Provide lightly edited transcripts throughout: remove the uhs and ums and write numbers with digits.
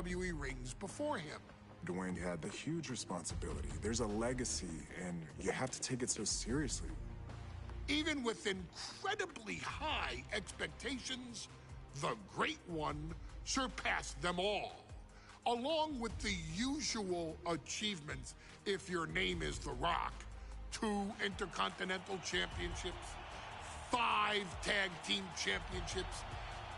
WWE rings before him. Dwayne had the huge responsibility. There's a legacy, and you have to take it so seriously. Even with incredibly high expectations, the Great One surpassed them all, along with the usual achievements if your name is The Rock. 2 Intercontinental Championships, 5 Tag Team Championships,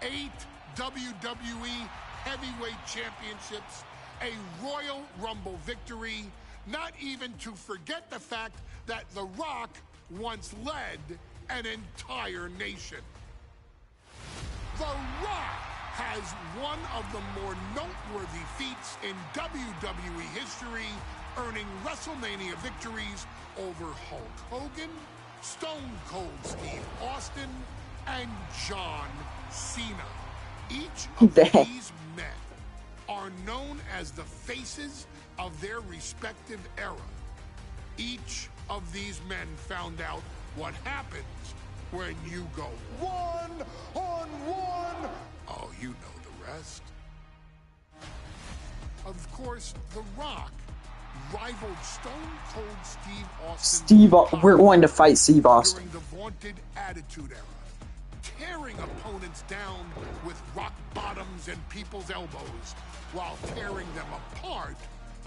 8 WWE Heavyweight Championships, a Royal Rumble victory, not even to forget the fact that The Rock once led an entire nation. The Rock has one of the more noteworthy feats in WWE history, earning WrestleMania victories over Hulk Hogan, Stone Cold Steve Austin, and John Cena. Each of these men are known as the faces of their respective era. Each of these men found out what happens when you go one-on-one. Oh, you know the rest. Of course, The Rock rivaled Stone Cold Steve Austin. We're going to fight Steve Austin during the vaunted Attitude Era, tearing opponents down with rock bottoms and people's elbows, while tearing them apart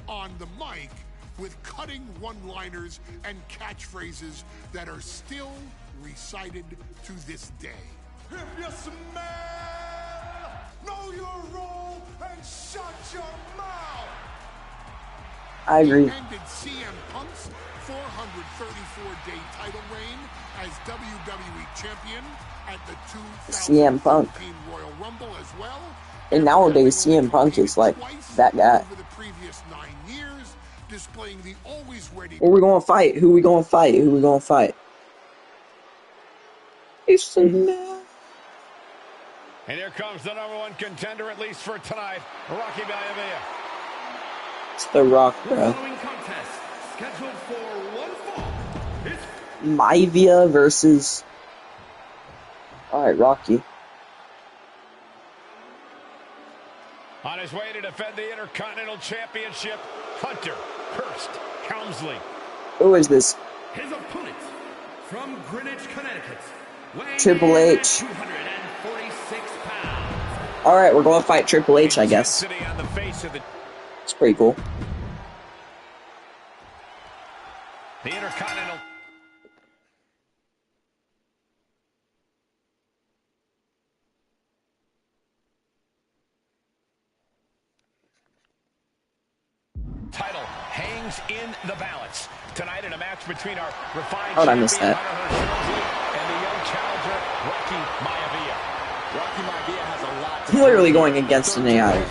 on the mic with cutting one-liners and catchphrases that are still recited to this day. If you smell, know your role and shut your mouth. I agree. He ended CM Punk's 434-day title reign as WWE Champion at the 2015 Royal Rumble as well. And nowadays, CM Punk is like that guy. Over the previous 9 years, displaying the always ready. Who we gonna fight? Who we gonna fight? Who we gonna fight? It's the man. And here comes the #1 contender, at least for tonight, Rocky Maivia. It's The Rock, bro. Contest scheduled for one fall. Maivia versus. Alright, Rocky. On his way to defend the Intercontinental Championship, Hunter Hearst Helmsley. Who is this? His opponent from Greenwich, Connecticut. Triple H. 246 pounds. Alright, we're going to fight Triple H, I guess. It's pretty cool. The Intercontinental title hangs in the balance tonight in a match between our refined I missed that. and the young challenger Rocky Maivia. Rocky Maivia has a lot to Literally going against an AI.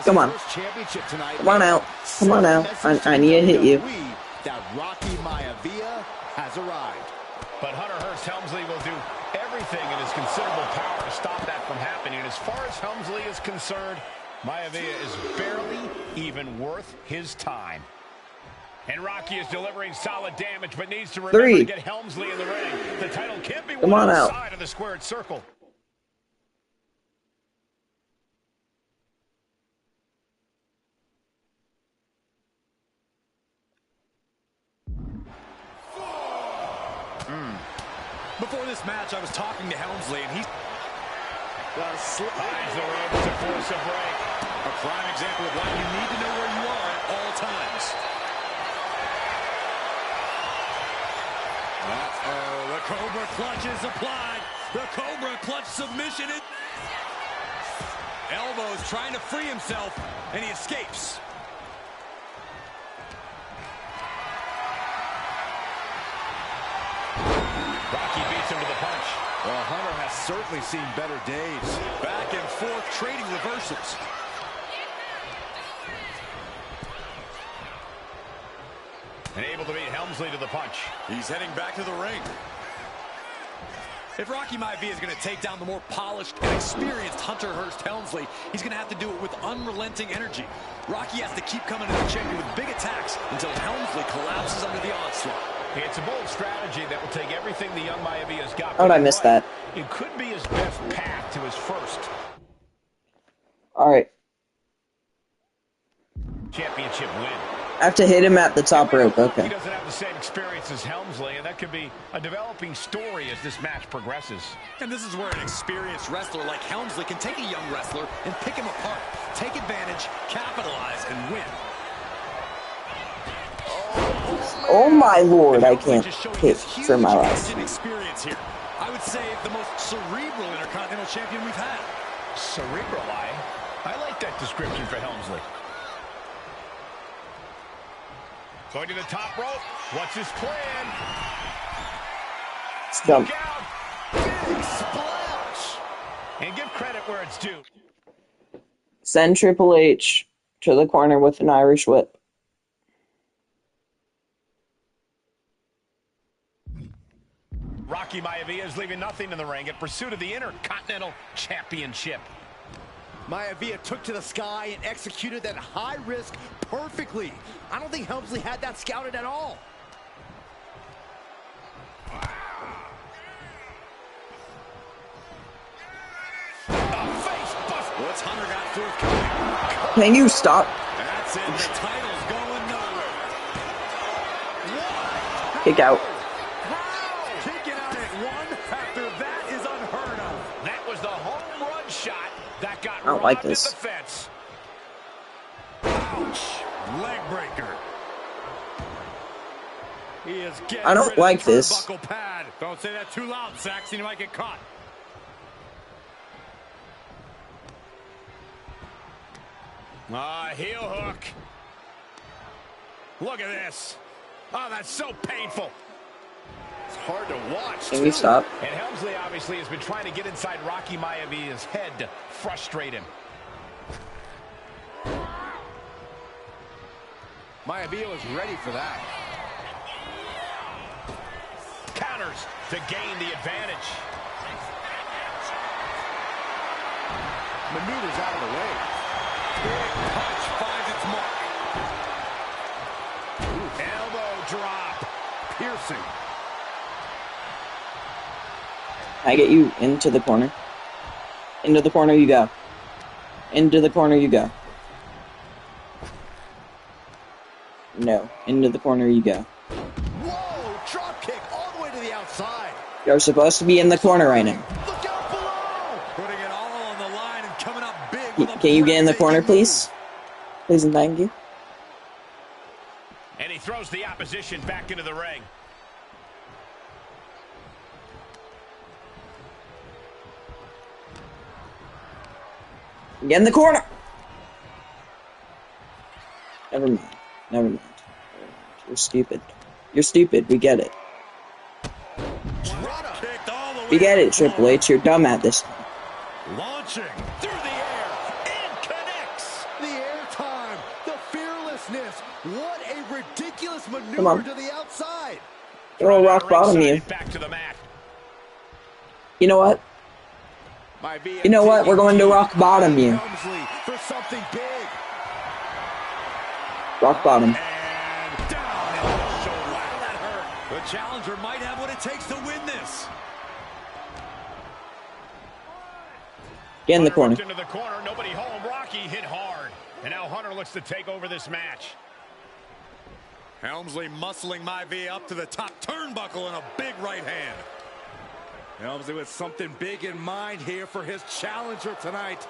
Come on. Come on out. Come on out. I need to hit you. That Rocky Maivia has arrived. But Hunter Hearst Helmsley will do everything in his considerable power to stop that from happening. As far as Helmsley is concerned, Maivia is barely even worth his time. And Rocky is delivering solid damage, but needs to remember to get Helmsley in the ring. The title can't be won outside of the squared circle. Before this match, I was talking to Helmsley, and he finds the ropes to force a break. A prime example of why you need to know where you are at all times. The Cobra Clutch is applied. The Cobra Clutch submission. Elbows trying to free himself, and he escapes. Rocky beats him to the punch. Well, Hunter has certainly seen better days. Back and forth, trading reversals. And able to beat Helmsley to the punch. He's heading back to the ring. If Rocky Maivia is going to take down the more polished and experienced Hunter Hearst Helmsley, he's going to have to do it with unrelenting energy. Rocky has to keep coming to the champion with big attacks until Helmsley collapses under the onslaught. It's a bold strategy that will take everything the young Maivia's got. How did I miss that? It could be his best path to his first. Alright. Championship win. I have to hit him at the top rope. Okay. He doesn't have the same experience as Helmsley, and that could be a developing story as this match progresses. And this is where an experienced wrestler like Helmsley can take a young wrestler and pick him apart, take advantage, capitalize, and win. Oh my lord, I can't hit for my life. Experience here. I would say the most cerebral Intercontinental Champion we've had. Cerebral, I like that description for Helmsley. Going to the top rope. What's his plan? Let's jump. Look out. Big splash. And give credit where it's due. Send Triple H to the corner with an Irish whip. Rocky Maivia is leaving nothing in the ring in pursuit of the Intercontinental Championship. Maivia took to the sky and executed that high risk perfectly. I don't think Helmsley had that scouted at all. What's Hunter got forthcoming? Can you stop? That's it. The title's going nowhere. What? Kick out. How? Kicking out at one after that is unheard of. That was the home run shot that got I don't like robbed this. at the fence. Ouch. Leg breaker. He is getting I don't rid of like the this. turnbuckle pad. Don't say that too loud, Saxon. You might get caught. Heel hook. Look at this. Oh, that's so painful. It's hard to watch. Can you stop? And Helmsley obviously has been trying to get inside Rocky Maivia's head to frustrate him. Maivia was ready for that. Counters to gain the advantage. Maneuvers out of the way. Big punch finds its mark. Elbow drop. Piercing. I get you into the corner. Into the corner you go. Into the corner you go. No. Into the corner you go. Whoa! Drop kick all the way to the outside. You're supposed to be in the corner right now. Look out below! Putting it all on the line and coming up big with a Can you get in the corner, breathtaking please? Please and thank you. And he throws the opposition back into the ring. Get in the corner! Never mind. Never mind. You're stupid. You're stupid. We get it. Drop kicked all the way We get to it, the Triple floor. H. You're dumb at this. Launching through the air and connects. The airtime, the fearlessness. What a ridiculous Come maneuver on. to the outside. We'll rock bottom you. Back to the mat. You know what? Maivia You know what? We're going to rock bottom you. Helmsley for something big. Rock bottom. And down in the shoulder. Wow, that hurt. The challenger might have what it takes to win this. Get in the corner. Into the corner. Nobody home. Rocky hit hard. And now Hunter looks to take over this match. Helmsley muscling Maivia up to the top turnbuckle in a big right hand. Helmsley with something big in mind here for his challenger tonight.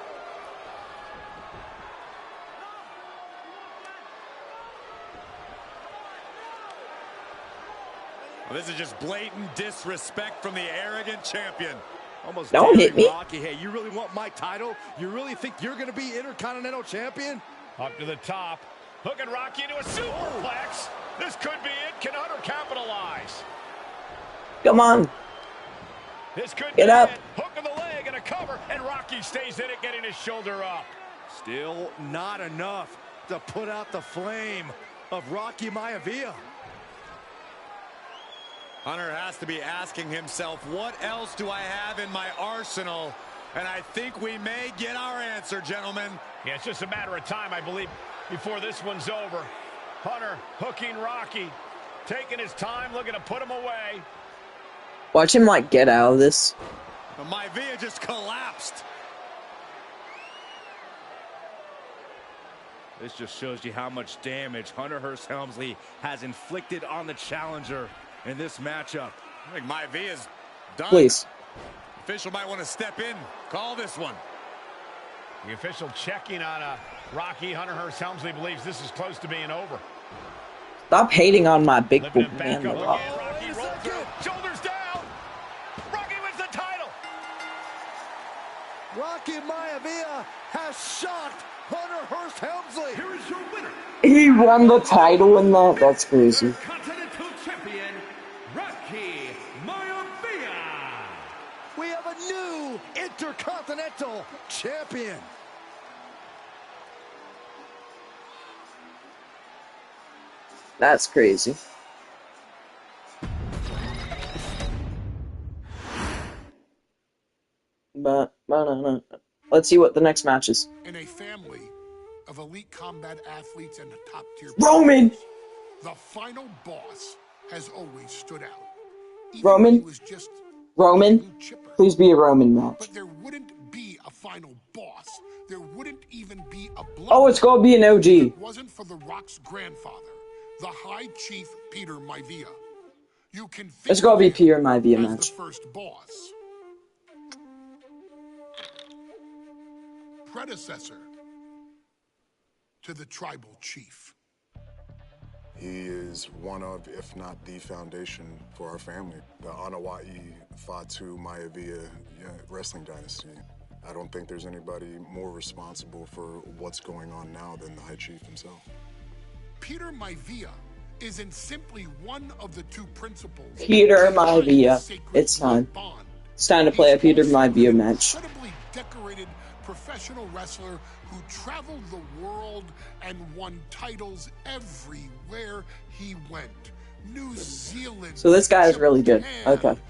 Well, this is just blatant disrespect from the arrogant champion. Almost Don't hit daring me. Rocky. Hey, you really want my title? You really think you're going to be Intercontinental Champion? Up to the top. Hooking Rocky into a superplex. This could be it. Can Hunter capitalize? Come on. This could Get be up. it. Hook of the leg and a cover. And Rocky stays in it, getting his shoulder up. Still not enough to put out the flame of Rocky Maivia. Hunter has to be asking himself, what else do I have in my arsenal? And I think we may get our answer, gentlemen. Yeah, it's just a matter of time, I believe, before this one's over. Hunter hooking Rocky, taking his time, looking to put him away. Watch him, like, get out of this. Maivia just collapsed. This just shows you how much damage Hunter Hearst Helmsley has inflicted on the challenger in this matchup. I think Maivia's done. Please. Official might want to step in, call this one. The official checking on Rocky. Hunter Hearst Helmsley believes this is close to being over. Stop hating on my big Lifting book it man. back up Rock. again. Rocky rolls through. Shoulders down. Rocky wins the title. Rocky Maivia has shocked Hunter Hearst Helmsley. Here is your winner. He won the title in that? That's crazy. Continental Champion, Rocky Maivia. We have a new Intercontinental Champion. That's crazy. But let's see what the next match is. In a family of elite combat athletes and top-tier Roman! players, the final boss has always stood out. Even Roman? when he was just Roman, blue chipper. please be a Roman match. But there wouldn't be a final boss. There wouldn't even be a blood. Oh, it's gonna be an OG. If it wasn't for The Rock's grandfather, the High Chief Peter Maivia. You can think It's gonna be of him Peter Maivia as match. the first boss. Predecessor to the tribal chief. He is one of, if not the foundation for our family. The Anawa'i Fatu Maivia wrestling dynasty. I don't think there's anybody more responsible for what's going on now than the High Chief himself. Peter Maivia isn't simply one of the two principals. Peter behind the Maivia. sacred It's time. bond. It's time to play a He's Peter also Maivia an match. incredibly decorated professional wrestler who traveled the world and won titles everywhere he went. New Zealand. So this guy is really good. Japan, Okay.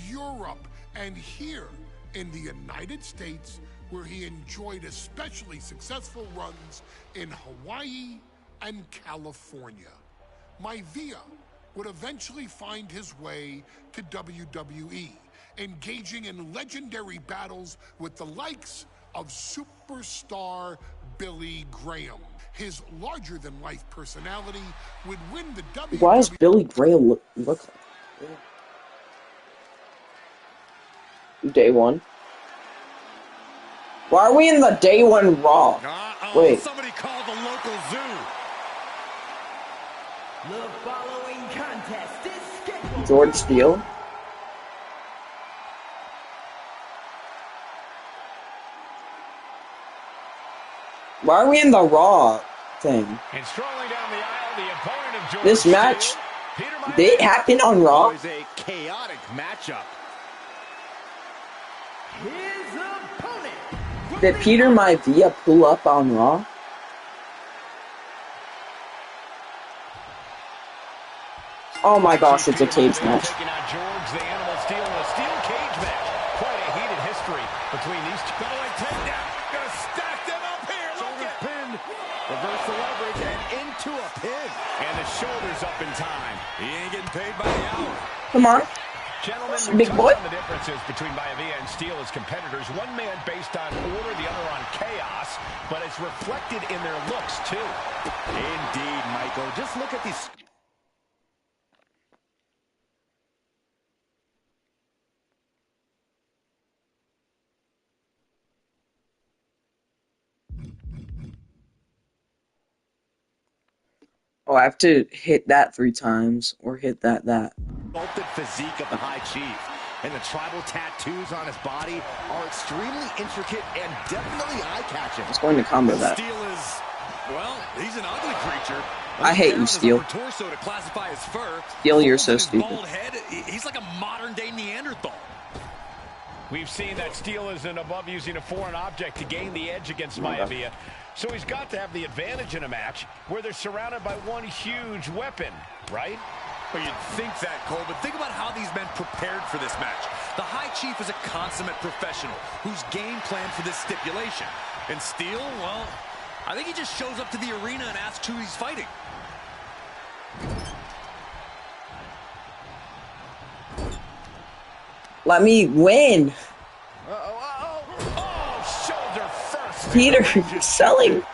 Europe, and here in the United States, where he enjoyed especially successful runs in Hawaii and California. Maivia would eventually find his way to WWE, engaging in legendary battles with the likes of superstar Billy Graham. His larger-than-life personality would win the WWE. Why does Billy Graham look like Day one? Why are we in the Day one Raw? Wait. Somebody call the local zoo. The following contest is scheduled. George Steele? Why are we in the Raw thing? And strolling down the aisle, the opponent of George This match, Steele, Peter Maivia. did it happen on Raw? It was a chaotic matchup. His opponent. Did Peter Maivia pull up on Raw? Oh my gosh, it's a cage match. Taking on George the Animal Steel in a steel cage match. Quite a heated history between these two. Double leg takedown. Gonna stack them up here. Look Shoulders at pinned. Reverse the leverage and into a pin. And the shoulders up in time. He ain't getting paid by the hour. Come on. Gentlemen, Big we boy. touched on the differences between Maivia and Steele as competitors. One man based on order, the other on chaos, but it's reflected in their looks, too. Indeed, Michael. Just look at these. Oh, I have to hit that 3 times, or hit that. Sculpted physique of the High Chief and the tribal tattoos on his body are extremely intricate and definitely eye-catching. It's going to combo that. Steele is, well, he's an ugly creature. I hate you, Steele. Torso to classify his fur. Steele, you're so His stupid. bald head, he's like a modern-day Neanderthal. We've seen that Steele isn't above using a foreign object to gain the edge against Oh my God. Maivia. So he's got to have the advantage in a match where they're surrounded by one huge weapon, right? Well, you'd think that, Cole, but think about how these men prepared for this match. The High Chief is a consummate professional who's game planned for this stipulation. And Steele, well, I think he just shows up to the arena and asks who he's fighting. Let me win. Oh, shoulder first. Peter, you're selling. The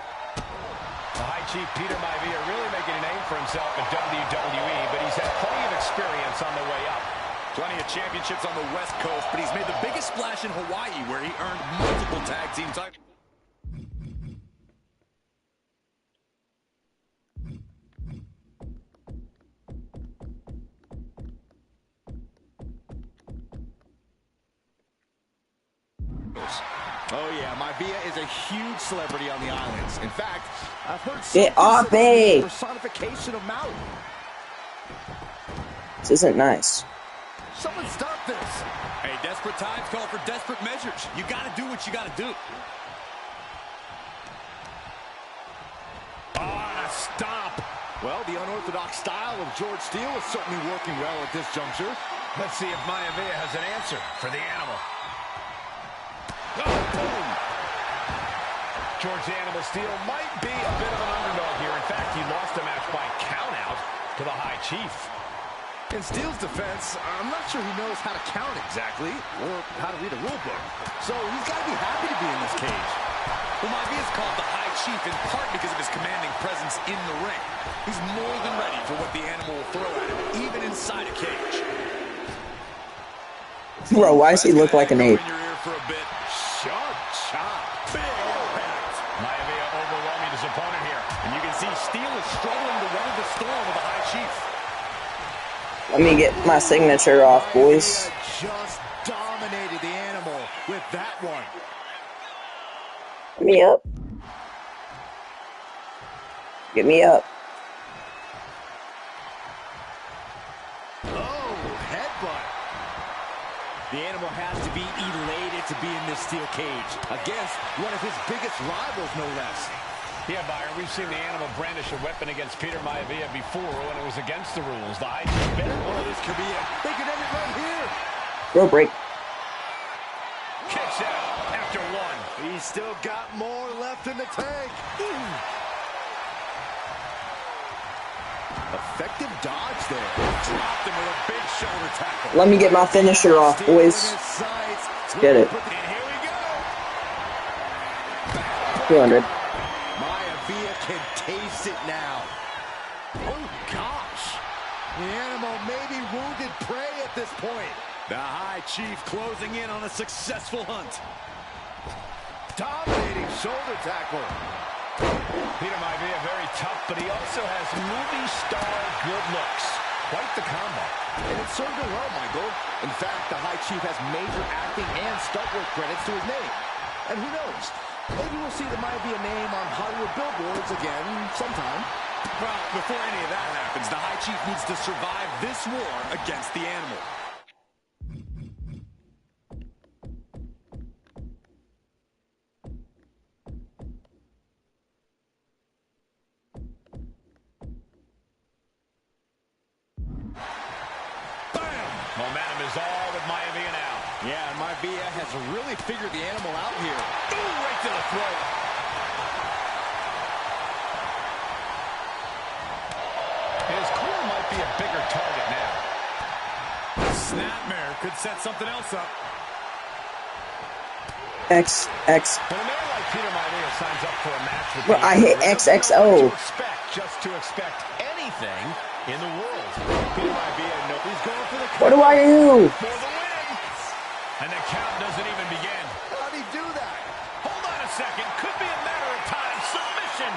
High Chief Peter Maivia really making a name for himself at WWE, but he's had plenty of experience on the way up. Plenty of championships on the West Coast, but he's made the biggest splash in Hawaii, where he earned multiple tag team titles. Oh, yeah, Maivia is a huge celebrity on the islands. In fact, I've heard Get off me! personification of Maui. This isn't nice. Someone stop this. Hey, desperate times call for desperate measures. You got to do what you got to do. Stop. Well, the unorthodox style of George Steele is certainly working well at this juncture. Let's see if Maivia has an answer for the animal. Oh, boom. George the Animal Steele might be a bit of an underdog here. In fact, he lost the match by countout to the High Chief. In Steele's defense, I'm not sure he knows how to count exactly or how to read a rule book. So he's got to be happy to be in this cage. Well, Maivia is called the High Chief in part because of his commanding presence in the ring. He's more than ready for what the animal will throw at him, even inside a cage. Bro, why does he look like an ape? In your ear for a bit. Sharp chop. Big impact. Maivia overwhelming his opponent here. And you can see Steele is struggling to weather the storm of the High Chief. Let me get my signature off, boys. Maivia just dominated the animal with that one. Get me up. Get me up. Oh, headbutt. The animal has to be elated to be in this steel cage Against one of his biggest rivals, no less. Yeah, Byron, we've seen the animal brandish a weapon against Peter Maivia before when it was against the rules. The High Chief better. Oh, this could be it. They could end it right here. Bro, break. Kicks out after one. He's still got more left in the tank. Effective dodge there. Dropped him with a big shoulder tackle. Let me get my finisher off, boys. Let's get it. And here we go. 200. Maivia can taste it now. Oh, gosh. The animal may be wounded prey at this point. The High Chief closing in on a successful hunt. Dominating shoulder tackle. Peter Maivia very tough, but he also has movie star good looks. Quite the combo. And it served him well, Michael. In fact, the High Chief has major acting and stunt work credits to his name. And who knows? Maybe we'll see the Maivia name on Hollywood billboards again sometime. Well, before any of that happens, the High Chief needs to survive this war against the animal. Momentum is all with Maivia now. Yeah, and Maivia has really figured the animal out here. Ooh, right to the throat. His core might be a bigger target now. Snapmare could set something else up. X. When a man like Peter Maivia signs up for a match with Bro, I hit XXO. Just to expect anything in the world. Peter Maivia, he's going for the What do I do? for the win. And the count doesn't even begin. How'd he do that? Hold on a second. Could be a matter of time. Submission.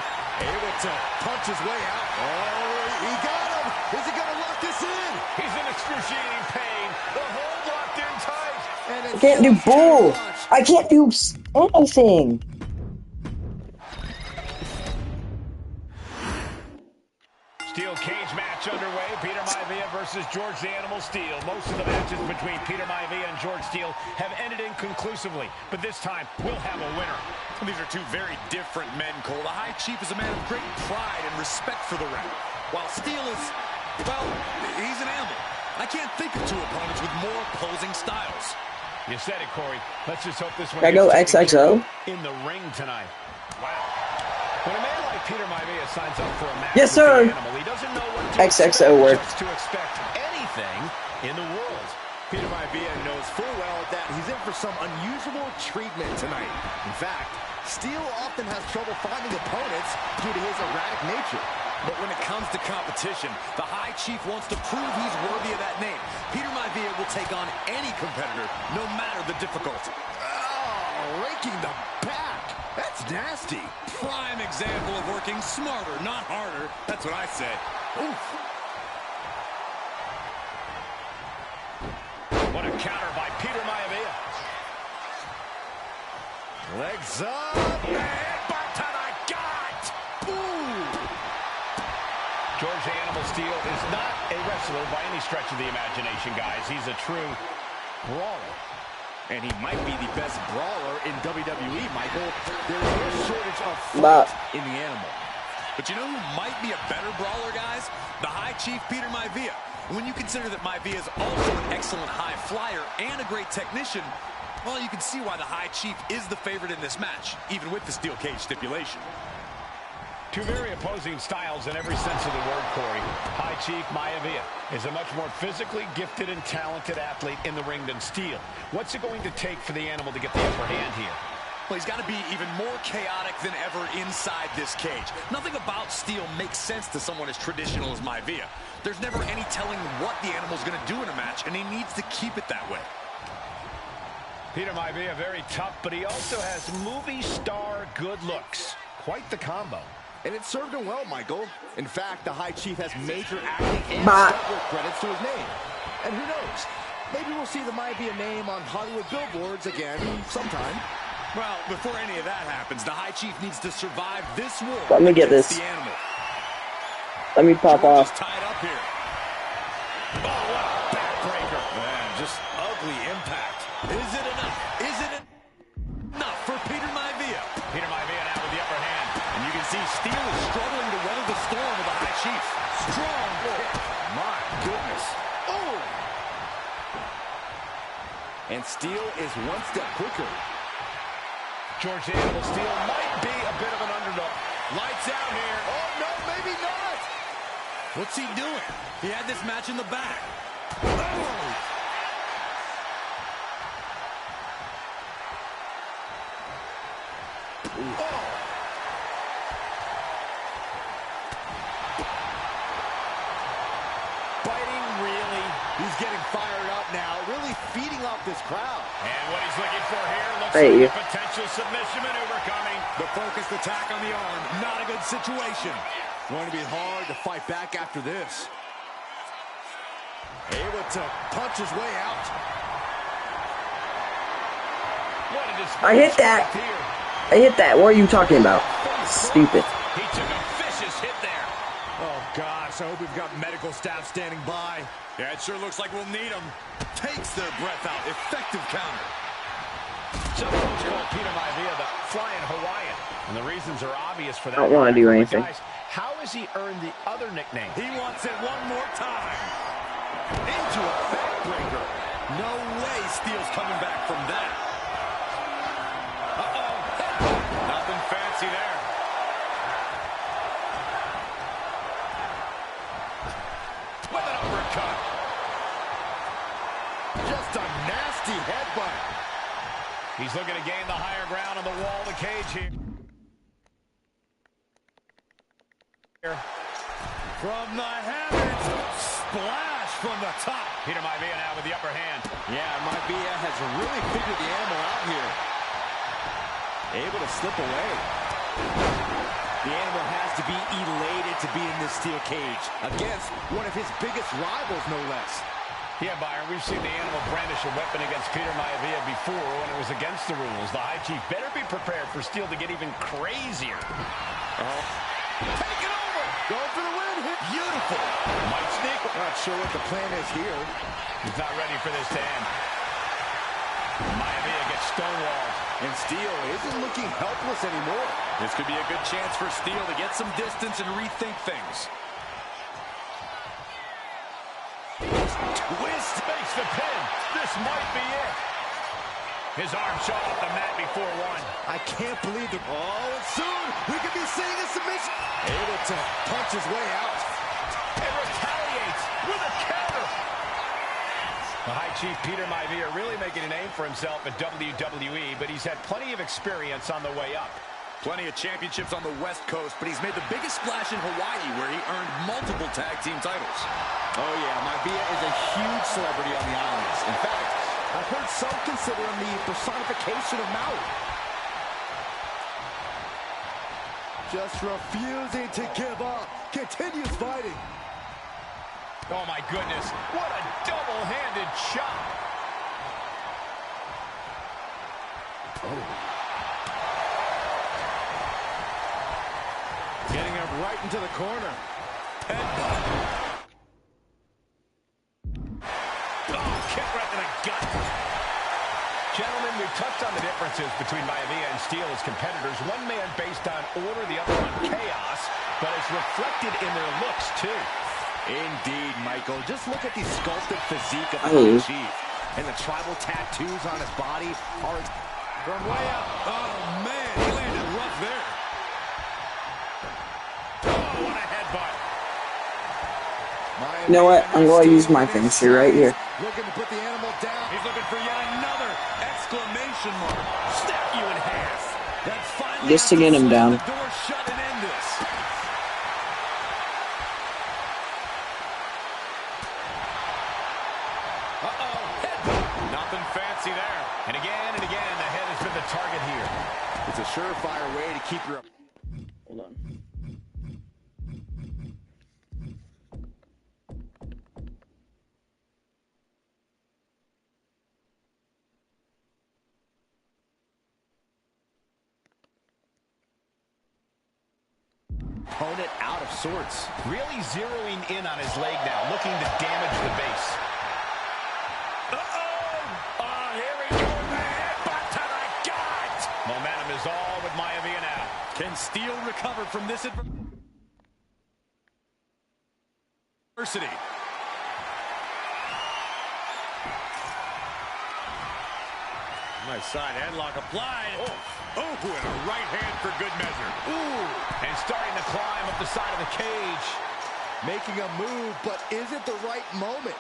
Able to punch his way out. Oh, he got him. Is he going to lock this in? He's in excruciating pain. The hold locked in tight. And I can't do bull. I can't do anything. Steel cage match underway. Peter Maivia versus George the Animal Steele. Most of the matches between Peter Maivia and George Steele have ended inconclusively, but this time we'll have a winner. These are two very different men, Cole. The High Chief is a man of great pride and respect for the ring, while Steele is, well, he's an animal. I can't think of two opponents with more opposing styles. You said it, Corey. Let's just hope this one Can I go gets taken XXO? care of in the ring tonight. Wow. When a man like Peter Maivia signs up for a match Yes, with sir. the animal, he doesn't know what to XXO expect, works. just to expect anything in the world. Peter Maivia knows full well that he's in for some unusual treatment tonight. In fact, Steel often has trouble finding opponents due to his erratic nature. But when it comes to competition, the High Chief wants to prove he's worthy of that name. Peter Maivia will take on any competitor, no matter the difficulty. Oh, raking the back. That's nasty. Prime example of working smarter, not harder. That's what I say. Oof. What a counter by Peter Maivia. Legs up. Headbutt to the gut. Ooh. George the Animal Steel is not a wrestler by any stretch of the imagination, guys. He's a true brawler. And he might be the best brawler in WWE, Michael. There's no shortage of fight in the animal. But you know who might be a better brawler, guys? The High Chief, Peter Maivia. When you consider that Maivia is also an excellent high flyer and a great technician, well, you can see why the High Chief is the favorite in this match, even with the steel cage stipulation. Two very opposing styles in every sense of the word, Corey. High Chief Maivia is a much more physically gifted and talented athlete in the ring than Steel. What's it going to take for the animal to get the upper hand here? Well, he's got to be even more chaotic than ever inside this cage. Nothing about Steel makes sense to someone as traditional as Maivia. There's never any telling what the animal's going to do in a match, and he needs to keep it that way. Peter Maivia, very tough, but he also has movie star good looks. Quite the combo. And it served him well, Michael. In fact, the High Chief has major acting and stunt credits to his name. And who knows? Maybe we'll see the Maivia name on Hollywood billboards again sometime. Well, before any of that happens, the High Chief needs to survive this war. Let me get this. The animal. Let me pop George off. is tied up here. Oh, what a backbreaker. Man, just ugly impact. Is it enough? Is it enough for Peter Maivia? Peter Maivia now with the upper hand. And you can see Steel is struggling to weather the storm of the High Chief. Strong kick. My goodness. Oh! And Steel is one step quicker. George the Animal Steel might be a bit of an underdog. Lights out here. Oh, no, maybe not. What's he doing? He had this match in the bag. Oh! Biting, really. He's getting fired up now, really feeding off this crowd. And what he's looking for here looks Hey, like you. a potential submission maneuver coming. The focused attack on the arm. Not a good situation. Going to be hard to fight back after this. Able to punch his way out. What a display I hit of that. strength here. I hit that. What are you talking about? Stupid. He took a vicious hit there. Oh, gosh. I hope we've got medical staff standing by. Yeah, it sure looks like we'll need them. Takes their breath out. Effective counter. Some folks call Peter Maivia the Flying Hawaiian, and the reasons are obvious for that. I don't want to do But anything. guys, how has he earned the other nickname? He wants it one more time. Into a backbreaker. No way Steel's coming back from that. Uh-oh. Nothing fancy there. With an uppercut. Just a nasty headbutt. He's looking to gain the higher ground on the wall of the cage here. From the heavens, splash from the top. Peter Maivia now with the upper hand. Yeah, Maivia has really figured the animal out here. Able to slip away. The animal has to be elated to be in this steel cage against one of his biggest rivals, no less. Yeah, Byron, we've seen the animal brandish a weapon against Peter Maivia before when it was against the rules. The High Chief better be prepared for Steel to get even crazier. Oh. Take it over! Going for the win. Beautiful! Might sneak. Not sure what the plan is here. He's not ready for this to end. Maivia gets stonewalled. And Steel isn't looking helpless anymore. This could be a good chance for Steel to get some distance and rethink things. Twist makes the pin. This might be it. His arm shot off the mat before one. I can't believe it. Oh, and soon we could be seeing a submission. Able to punch his way out. And retaliates with a counter. The High Chief Peter Maivia really making a name for himself at WWE, but he's had plenty of experience on the way up. Plenty of championships on the West Coast, but he's made the biggest splash in Hawaii, where he earned multiple tag team titles. Oh, yeah, Maivia is a huge celebrity on the islands. In fact, I've heard some consider him the personification of Maui. Just refusing to give up. Continues fighting. Oh, my goodness. What a double-handed chop. Oh. Getting him right into the corner. Headbutt. Oh, kick right to the gut. Gentlemen, we've touched on the differences between Maivia and Steel as competitors. One man based on order, the other on chaos, but it's reflected in their looks, too. Indeed, Michael. Just look at the sculpted physique of the Chief. And the tribal tattoos on his body are from way up. Oh, man, he landed rough there. Oh, what a headbutt. You know what? I'm going to use my finisher right here. Looking to put the animal down. He's looking for yet another exclamation mark. Snap you in half. That's finally Just to get him down. The door shut and end this. Nothing fancy there. And again, the head has been the target here. It's a surefire way to keep your... Hold on. Opponent out of sorts. Really zeroing in on his leg now, looking to damage the base. Here we go, the headbutt to the gut. Momentum is all with Maivia now. Can Steel recover from this adversity? Nice side headlock applied. Oh, and a right hand for good measure. Ooh, and starting to climb up the side of the cage. Making a move, but is it the right moment?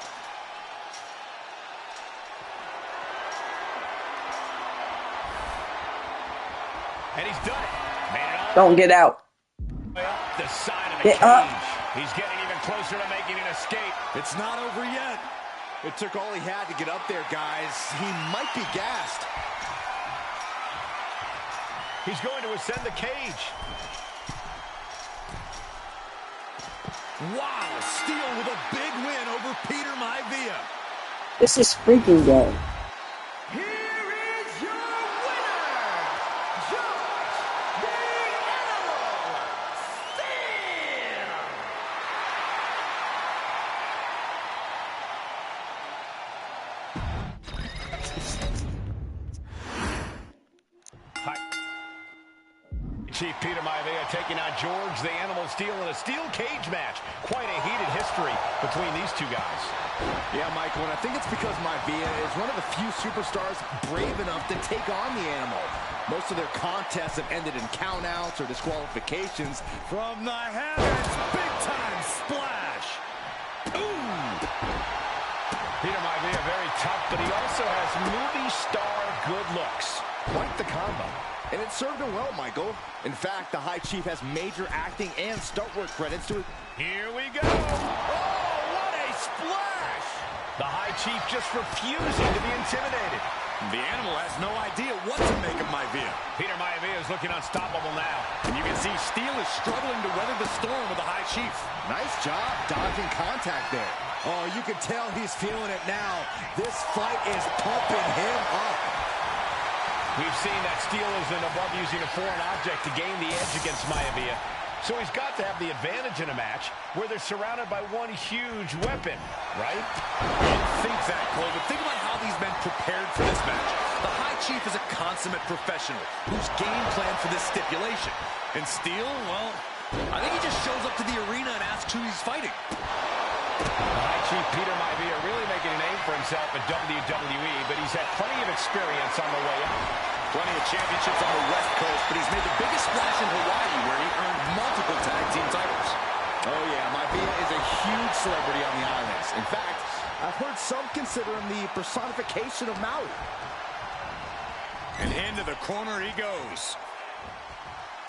And he's done it. Made it all Don't get out. the way up the side of the Get cage. up. He's getting even closer to making an escape. It's not over yet. It took all he had to get up there, guys. He might be gassed. He's going to ascend the cage. Wow, Steel with a big win over Peter Maivia. This is freaking good. Here is your winner, George the Animal Steel. Hi. Chief Peter Maivia taking on George the Animal Steel in a steel cage match. Quite a heated history between these two guys. Yeah, Michael, and I think it's because Maivia is one of the few superstars brave enough to take on the Animal. Most of their contests have ended in countouts or disqualifications. From the heavens, big time splash. Ooh. Peter Maivia very tough, but he also has movie star good looks. Quite the combo. And it served him well, Michael. In fact, the High Chief has major acting and stunt work credits to it. Here we go. Oh, what a splash. The High Chief just refusing to be intimidated. The Animal has no idea what to make of Maivia. Peter Maivia is looking unstoppable now. And you can see Steel is struggling to weather the storm of the High Chief. Nice job dodging contact there. Oh, you can tell he's feeling it now. This fight is pumping him up. We've seen that Steel isn't above using a foreign object to gain the edge against Maivia. So he's got to have the advantage in a match where they're surrounded by one huge weapon, right? You'd think that, Cole, but think about how these men prepared for this match. The High Chief is a consummate professional who's game planned for this stipulation. And Steel, well, I think he just shows up to the arena and asks who he's fighting. The High Chief Peter Maivia really making a name for himself at WWE, but he's had plenty of experience on the way up. Plenty of championships on the West Coast, but he's made the biggest splash in Hawaii, where he earned multiple tag team titles. Oh, yeah, Maivia is a huge celebrity on the islands. In fact, I've heard some consider him the personification of Maui. And into the corner he goes.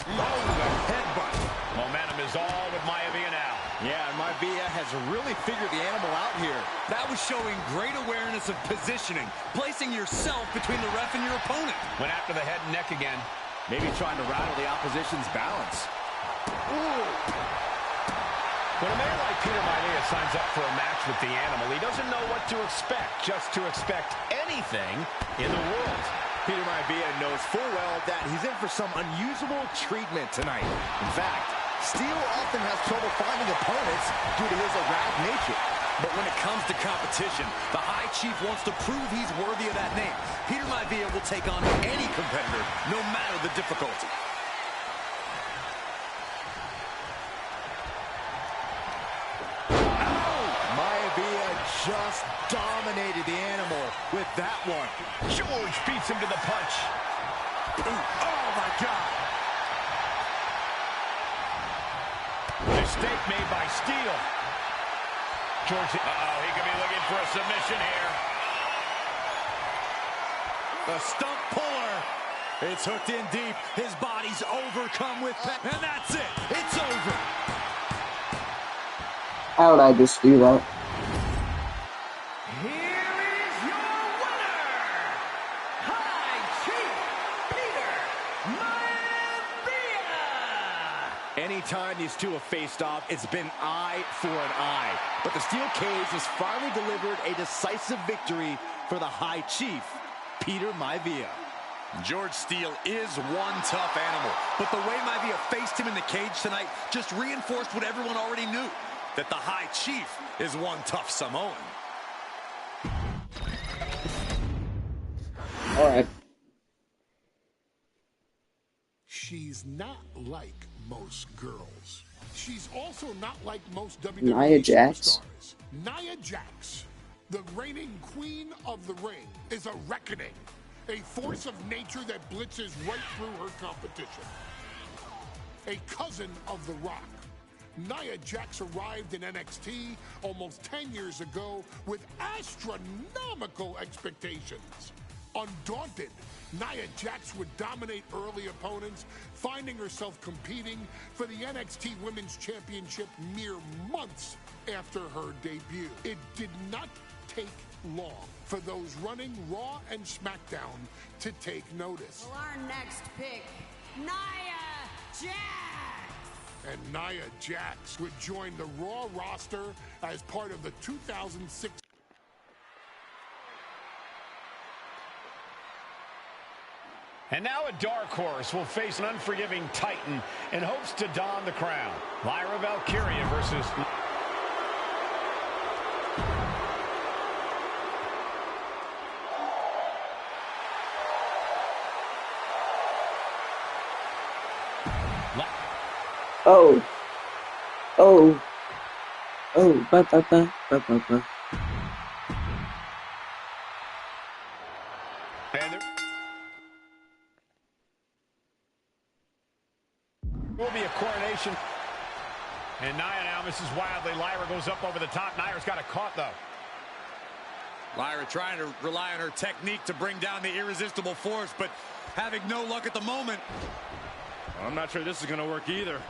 Oh, the headbutt. Momentum is all with Maivia now. Yeah, and Maivia has really figured the animal out here. That was showing great awareness of positioning, placing yourself between the ref and your opponent. Went after the head and neck again. Maybe trying to rattle the opposition's balance. Ooh. When a man like Peter Maivia signs up for a match with the animal, he doesn't know what to expect, just to expect anything in the world. Peter Maivia knows full well that he's in for some unusual treatment tonight. In fact, Steele often has trouble finding opponents due to his erratic nature. But when it comes to competition, the High Chief wants to prove he's worthy of that name. Peter Maivia will take on any competitor, no matter the difficulty. Maivia just dominated the animal with that one. George beats him to the punch. Ooh, oh, my God. Mistake made by Steele. George, he could be looking for a submission here. The stump puller. It's hooked in deep. His body's overcome with pain. And that's it. It's over. How would I just do that? Here is your winner, High Chief Peter Maivia. Anytime these two have faced off, it's been eye for an eye. But the steel cage has finally delivered a decisive victory for the High Chief, Peter Maivia. George Steele is one tough animal, but the way Maivia faced him in the cage tonight just reinforced what everyone already knew, that the High Chief is one tough Samoan. All right. She's not like most girls. She's also not like most WWE Nia Jax. superstars. Nia Jax, the reigning queen of the ring, is a reckoning. A force of nature that blitzes right through her competition. A cousin of The Rock. Nia Jax arrived in NXT almost 10 years ago with astronomical expectations. Undaunted, Nia Jax would dominate early opponents, finding herself competing for the NXT Women's Championship mere months after her debut. It did not take long for those running Raw and SmackDown to take notice. Well, our next pick, Nia Jax. And Nia Jax would join the Raw roster as part of the 2006. And now a dark horse will face an unforgiving Titan in hopes to don the crown. Lyra Valkyria versus... Oh. Oh. Oh. Ba ba ba ba ba ba. And there will be a coronation. And Nia now misses wildly. Lyra goes up over the top. Nia's got it caught, though. Lyra trying to rely on her technique to bring down the irresistible force, but having no luck at the moment. I'm not sure this is going to work either.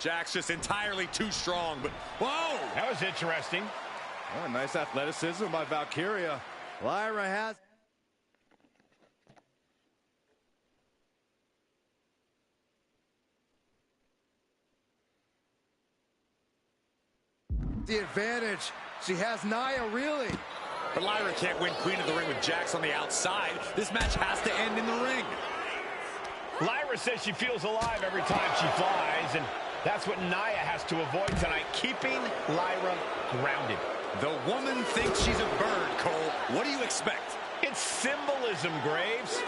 Jax just entirely too strong, but whoa! That was interesting. Oh, nice athleticism by Valkyria. Lyra has... the advantage. She has Nia, really. But Lyra can't win Queen of the Ring with Jax on the outside. This match has to end in the ring. Lyra says she feels alive every time she flies, and that's what Nia has to avoid tonight, keeping Lyra grounded. The woman thinks she's a bird, Cole. What do you expect? It's symbolism, Graves.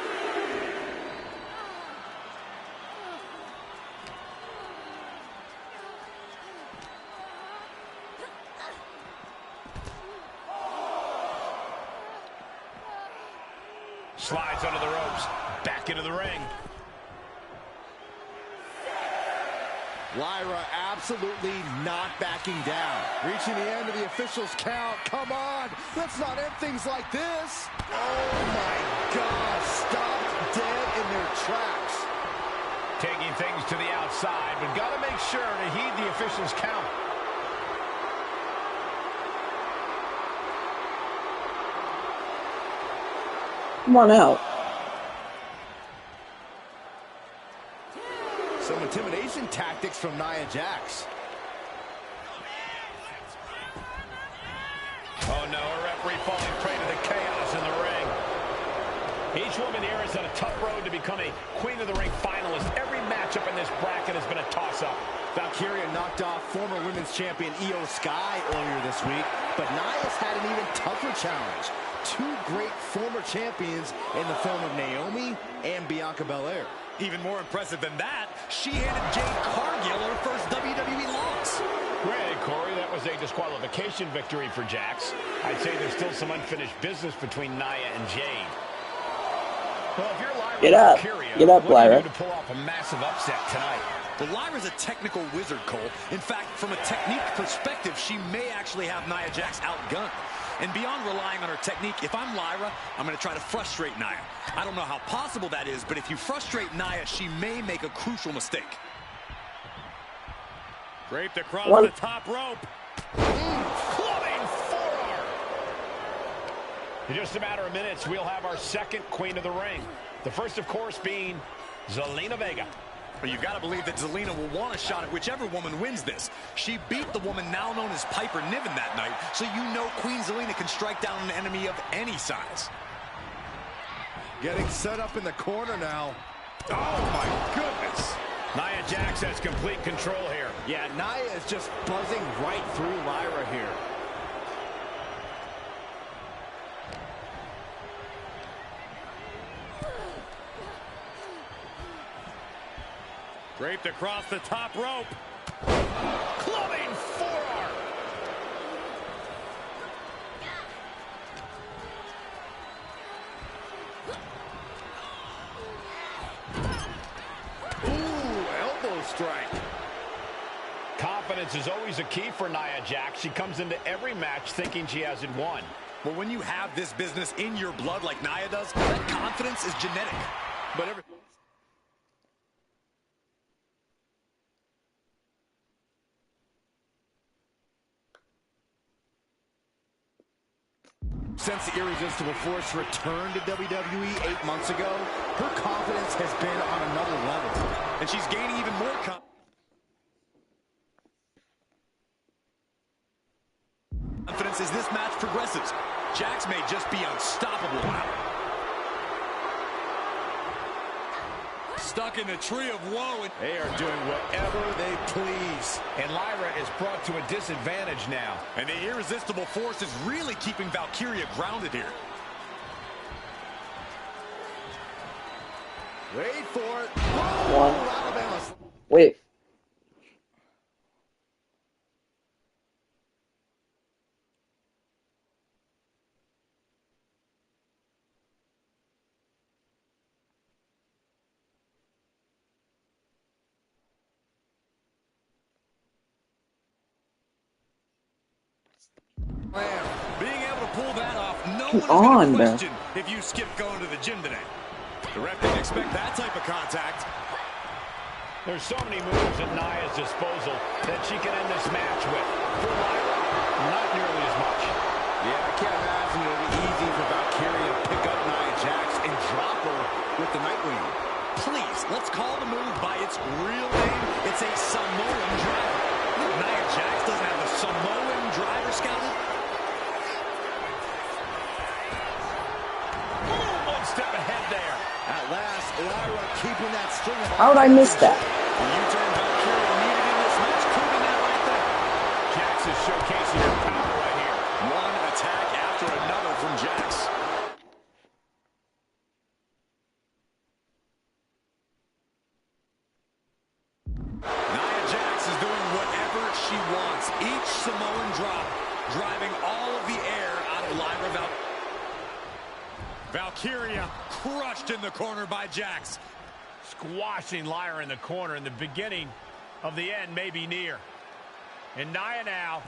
Slides under the ropes, back into the ring. Lyra absolutely not backing down. Reaching the end of the official's count. Come on, let's not end things like this. Oh my God, stopped dead in their tracks. Taking things to the outside, but got to make sure to heed the official's count. Come on out. Some intimidation tactics from Nia Jax. Oh no, a referee falling prey to the chaos in the ring. Each woman here is on a tough road to become a Queen of the Ring finalist. Every matchup in this bracket has been a toss-up. Valkyria knocked off former women's champion Io Sky earlier this week, but Nia's had an even tougher challenge. Two great former champions in the form of Naomi and Bianca Belair. Even more impressive than that, she handed Jade Cargill her first WWE loss. Granted, Corey, that was a disqualification victory for Jax. I'd say there's still some unfinished business between Nia and Jade. Well, if you're Lyra, get up, Valkyria, get up, what do you Lyra. do to pull off a massive upset tonight? Well, Lyra's a technical wizard, Cole. In fact, from a technique perspective, she may actually have Nia Jax outgunned. And beyond relying on her technique, if I'm Lyra, I'm going to try to frustrate Nia. I don't know how possible that is, but if you frustrate Nia, she may make a crucial mistake. Draped across the top rope. Clubbing forearm. In just a matter of minutes, we'll have our second Queen of the Ring. The first, of course, being Zelina Vega. But you've got to believe that Zelina will want a shot at whichever woman wins this. She beat the woman now known as Piper Niven that night, so you know Queen Zelina can strike down an enemy of any size. Getting set up in the corner now. Oh, my goodness. Nia Jax has complete control here. Yeah, Nia is just buzzing right through Lyra here. Draped across the top rope. Clubbing forearm. Ooh, elbow strike. Confidence is always a key for Nia Jax. She comes into every match thinking she has it won. Well, when you have this business in your blood like Nia does, that confidence is genetic. But Since the Irresistible Force returned to WWE 8 months ago, her confidence has been on another level. And she's gaining even more confidence as this match progresses. Jax may just be unstoppable now. Stuck in the tree of woe. They are doing whatever they please. And Lyra is brought to a disadvantage now. And the Irresistible Force is really keeping Valkyria grounded here. Wait for it. One. Wait. Being able to pull that off, no one is going to question if you skip going to the gym today. The ref didn't expect that type of contact. There's so many moves at Nia's disposal that she can end this match with. For Lyra, not nearly as much. Yeah, I can't imagine it'll be easy for Valkyria to pick up Nia Jax and drop her with the Nightwing. Please, let's call the move by its real name. It's a Samoan driver. Nia Jax doesn't have the Samoan driver scouted. Step ahead there. At last, Lyra keeping that string of... How did I miss that? The U-turn Valkyria needed in this match, proving that right there. Jax is showcasing her power right here. One attack after another from Jax. Nia Jax is doing whatever she wants. Each Samoan drop driving all of the air out of Lyra Valkyria crushed in the corner by Jax. Squashing Lyra in the corner in the beginning. of the end may be near. And Nia now,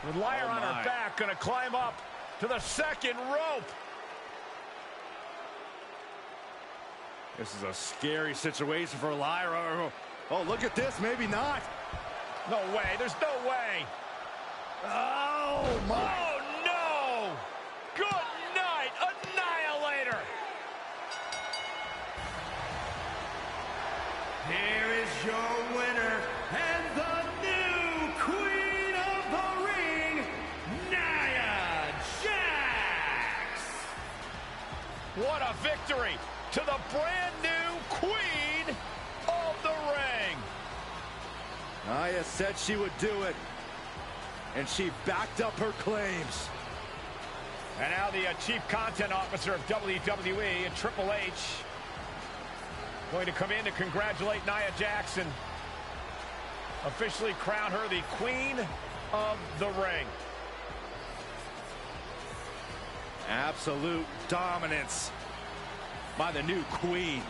with Lyra on her back, going to climb up to the second rope. This is a scary situation for Lyra. Oh, look at this. Maybe not. No way. There's no way. Oh, my. Oh, no. Good night, Annihilator. Here is your winner and the new Queen of the Ring, Nia Jax. What a victory to the brand new Queen of the Ring. Nia said she would do it, and she backed up her claims. And now the Chief Content Officer of WWE and Triple H going to come in to congratulate Nia Jax, officially crown her the Queen of the Ring. Absolute dominance by the new Queen.